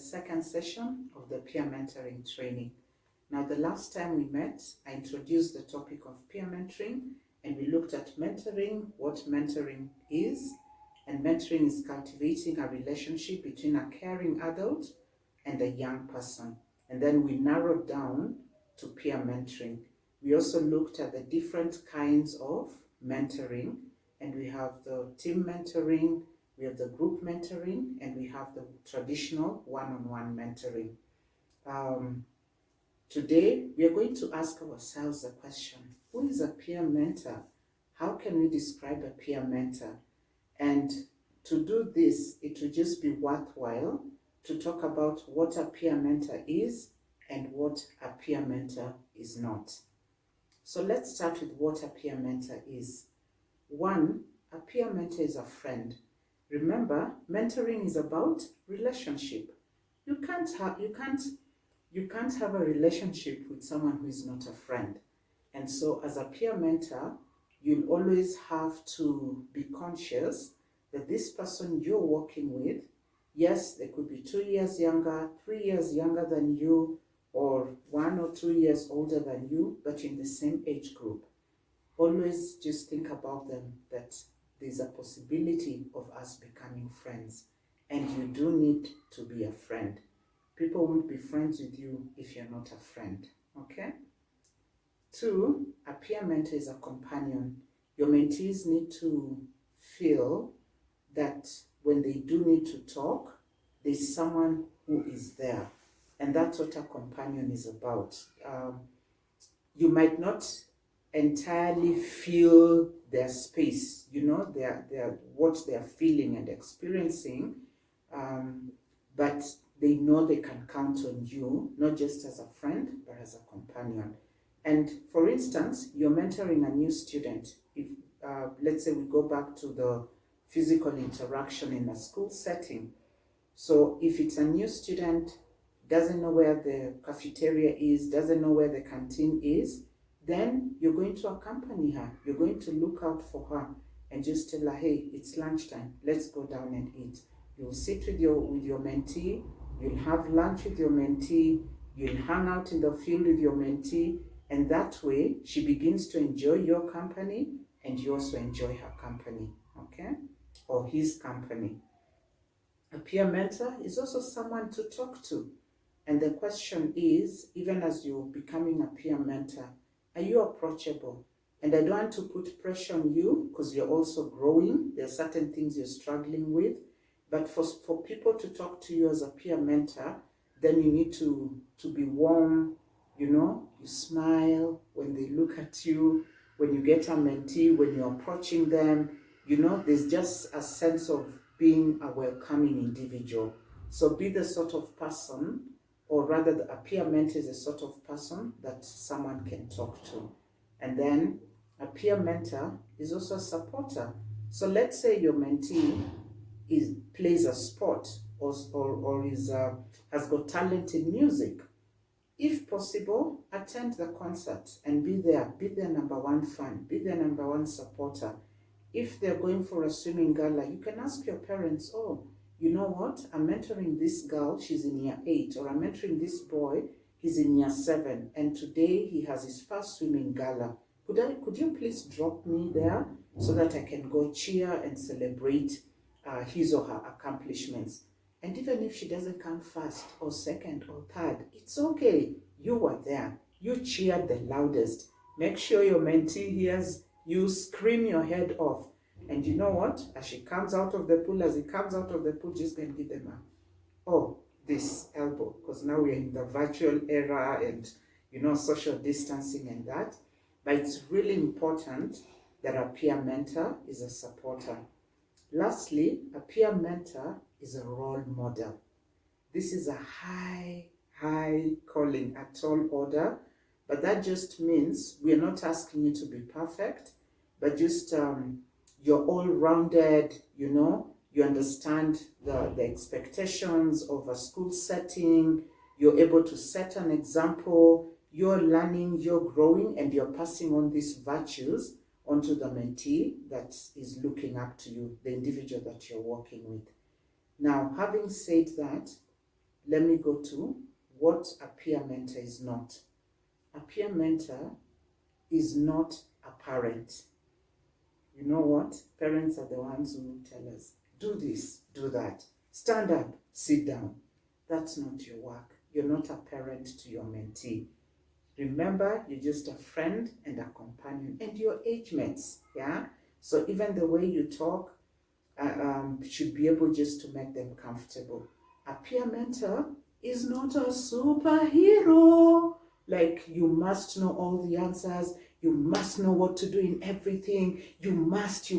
second session of the peer mentoring training. Now, the last time we met, I introduced the topic of peer mentoring, and we looked at mentoring, what mentoring is, and mentoring is cultivating a relationship between a caring adult and a young person. And then we narrowed down to peer mentoring. We also looked at the different kinds of mentoring, and we have the team mentoring, we have the group mentoring, and we have the traditional one-on-one mentoring. Today, we are going to ask ourselves the question, who is a peer mentor? How can we describe a peer mentor? And to do this, it will just be worthwhile to talk about what a peer mentor is and what a peer mentor is not. So let's start with what a peer mentor is. One, a peer mentor is a friend. Remember, mentoring is about relationship. You can't have a relationship with someone who is not a friend. And so as a peer mentor, you'll always have to be conscious that this person you're working with, yes, they could be 2 years younger, 3 years younger than you, or 1 or 2 years older than you, but in the same age group. Always just think about them, that there's a possibility of us becoming friends, and you do need to be a friend. People won't be friends with you if you're not a friend, okay? 2, a peer mentor is a companion. Your mentees need to feel that when they do need to talk, there's someone who is there. And that's what a companion is about. You might not entirely feel their space, their what they're feeling and experiencing, but they know they can count on you, not just as a friend, but as a companion. And for instance, you're mentoring a new student. If let's say we go back to the physical interaction in a school setting. So if it's a new student, doesn't know where the cafeteria is, doesn't know where the canteen is, then you're going to accompany her. You're going to look out for her and just tell her, hey, it's lunchtime, let's go down and eat. You'll sit with your mentee, you'll have lunch with your mentee, you'll hang out in the field with your mentee, and that way she begins to enjoy your company and you also enjoy her company, okay? Or his company. A peer mentor is also someone to talk to. And the question is, even as you're becoming a peer mentor, are you approachable? And I don't want to put pressure on you because you're also growing. There are certain things you're struggling with. But for people to talk to you as a peer mentor, then you need to be warm, you smile when they look at you, when you get a mentee, when you're approaching them, there's just a sense of being a welcoming individual. So be the sort of person, or rather a peer mentor is a sort of person that someone can talk to. And then a peer mentor is also a supporter. So let's say your mentee plays a sport or has got talent in music. If possible, attend the concert and be their number one fan, be their number one supporter. If they're going for a swimming gala, you can ask your parents, oh, you know what, I'm mentoring this girl, she's in year 8, or I'm mentoring this boy, he's in year 7, and today he has his first swimming gala. Could you please drop me there so that I can go cheer and celebrate his or her accomplishments? And even if she doesn't come first or second or third, it's okay. You were there. You cheered the loudest. Make sure your mentee hears you scream your head off. And you know what? As she comes out of the pool, as he comes out of the pool, just go and give them this elbow. Because now we're in the virtual era and, social distancing and that. But it's really important that a peer mentor is a supporter. Lastly, a peer mentor is a role model. This is a high calling, a tall order, but that just means we're not asking you to be perfect, but just you're all-rounded, you understand the expectations of a school setting, you're able to set an example, you're learning, you're growing, and you're passing on these virtues onto the mentee that is looking up to you, the individual that you're working with. Now, having said that, let me go to what a peer mentor is not. A peer mentor is not a parent. You know what? Parents are the ones who tell us, do this, do that, stand up, sit down. That's not your work. You're not a parent to your mentee. Remember, you're just a friend and a companion and your age mates, yeah? So even the way you talk should be able just to make them comfortable. A peer mentor is not a superhero. Like, you must know all the answers. You must know what to do in everything. You must.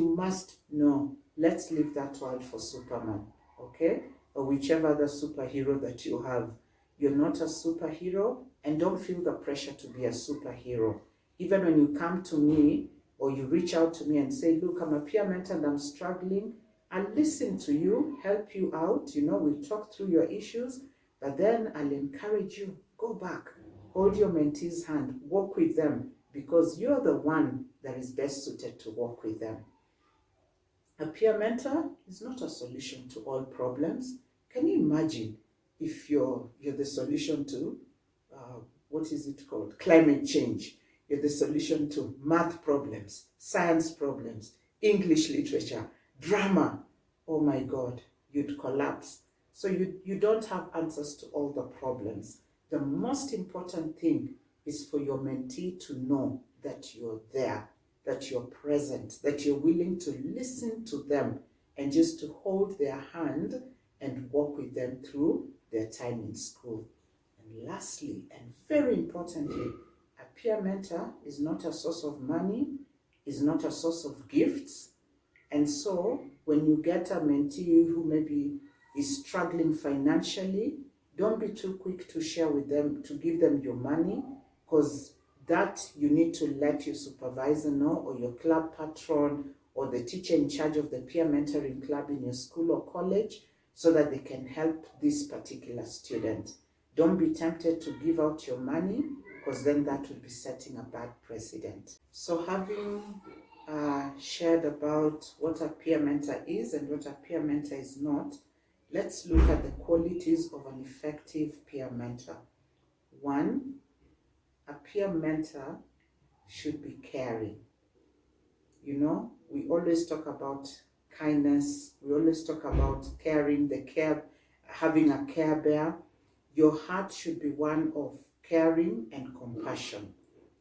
No, let's leave that word for Superman, okay? Or whichever other superhero that you have. You're not a superhero, and don't feel the pressure to be a superhero. Even when you come to me or you reach out to me and say, look, I'm a peer mentor and I'm struggling, I'll listen to you, help you out, we'll talk through your issues, but then I'll encourage you, go back, hold your mentee's hand, walk with them, because you're the one that is best suited to walk with them. A peer mentor is not a solution to all problems. Can you imagine if you're the solution to, what is it called? Climate change. You're the solution to math problems, science problems, English literature, drama. Oh my God, you'd collapse. So you don't have answers to all the problems. The most important thing is for your mentee to know that you're there, that you're present, that you're willing to listen to them and just to hold their hand and walk with them through their time in school. And lastly, and very importantly, a peer mentor is not a source of money, is not a source of gifts. And so when you get a mentee who maybe is struggling financially, don't be too quick to share with them, to give them your money, because that you need to let your supervisor know, or your club patron, or the teacher in charge of the peer mentoring club in your school or college, so that they can help this particular student. Don't be tempted to give out your money, because then that will be setting a bad precedent. So having shared about what a peer mentor is and what a peer mentor is not, let's look at the qualities of an effective peer mentor. 1, a peer mentor should be caring. We always talk about kindness. We always talk about caring, having a care bear. Your heart should be one of caring and compassion,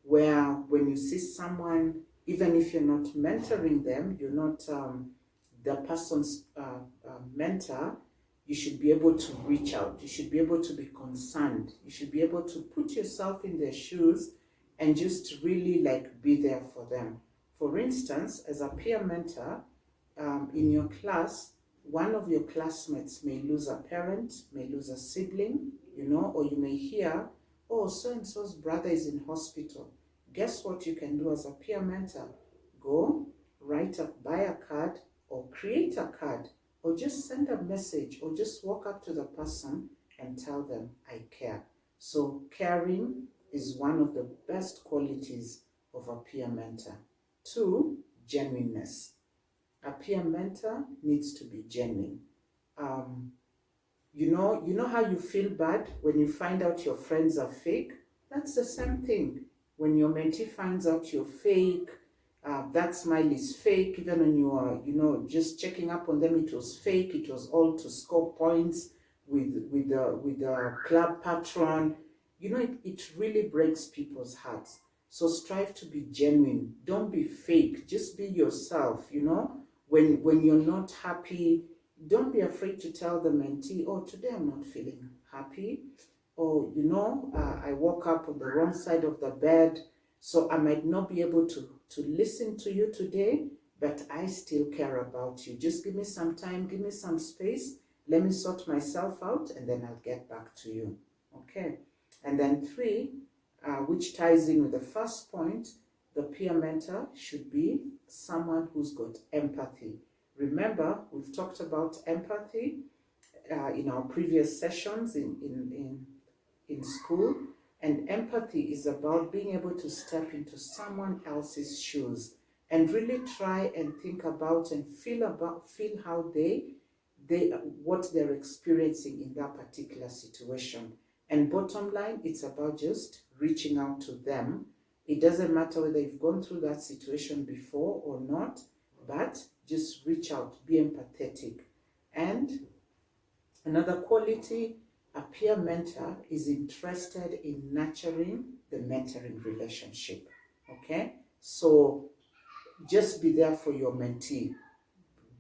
where when you see someone, even if you're not mentoring them, you're not the person's mentor, you should be able to reach out. You should be able to be concerned. You should be able to put yourself in their shoes and just really be there for them. For instance, as a peer mentor, in your class, one of your classmates may lose a parent, may lose a sibling, or you may hear, oh, so-and-so's brother is in hospital. Guess what you can do as a peer mentor? Go, buy a card, or create a card, or just send a message, or just walk up to the person and tell them, I care. So caring is one of the best qualities of a peer mentor. 2, genuineness. A peer mentor needs to be genuine. You know how you feel bad when you find out your friends are fake? That's the same thing. When your mentee finds out you're fake, that smile is fake, even when you are, just checking up on them, it was fake, it was all to score points with the club patron. It really breaks people's hearts. So strive to be genuine. Don't be fake. Just be yourself, When you're not happy, don't be afraid to tell the mentee, oh, today I'm not feeling happy. Or, I woke up on the wrong side of the bed, so I might not be able to listen to you today, but I still care about you. Just give me some time, give me some space. Let me sort myself out, and then I'll get back to you. Okay. And then 3, which ties in with the first point, the peer mentor should be someone who's got empathy. Remember, we've talked about empathy in our previous sessions in school, and empathy is about being able to step into someone else's shoes and really try and think about and feel how they what they're experiencing in that particular situation. And bottom line, it's about just reaching out to them. It doesn't matter whether you've gone through that situation before or not, but just reach out, be empathetic. And another quality, a peer mentor is interested in nurturing the mentoring relationship. Okay? So just be there for your mentee.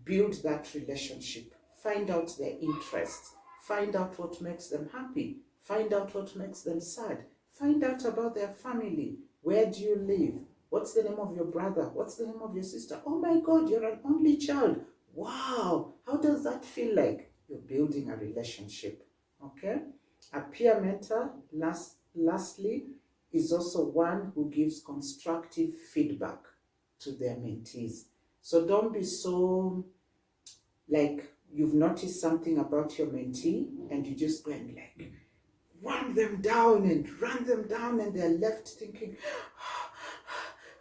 Build that relationship. Find out their interests. Find out what makes them happy. Find out what makes them sad. Find out about their family. Where do you live? What's the name of your brother? What's the name of your sister? Oh my God, you're an only child. Wow, how does that feel like? You're building a relationship. Okay? A peer mentor, lastly, is also one who gives constructive feedback to their mentees. So don't be so like you've noticed something about your mentee and you just go and like run them down and they're left thinking,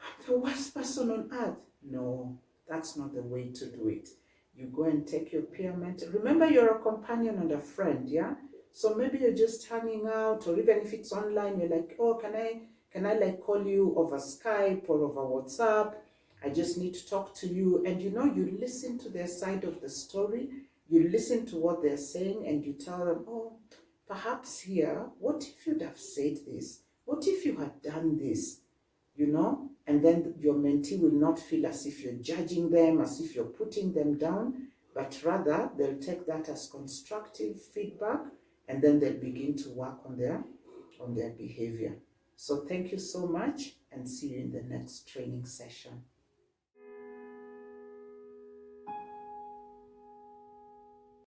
I'm the worst person on earth. No, that's not the way to do it. You go and take your peer mentor. Remember, you're a companion and a friend, yeah? So maybe you're just hanging out, or even if it's online, you're like, oh, can I like call you over Skype or over WhatsApp? I just need to talk to you. And you listen to their side of the story, you listen to what they're saying, and you tell them, oh, perhaps here, what if you'd have said this? What if you had done this? And then your mentee will not feel as if you're judging them, as if you're putting them down, but rather they'll take that as constructive feedback, and then they'll begin to work on their behavior. So thank you so much, and see you in the next training session.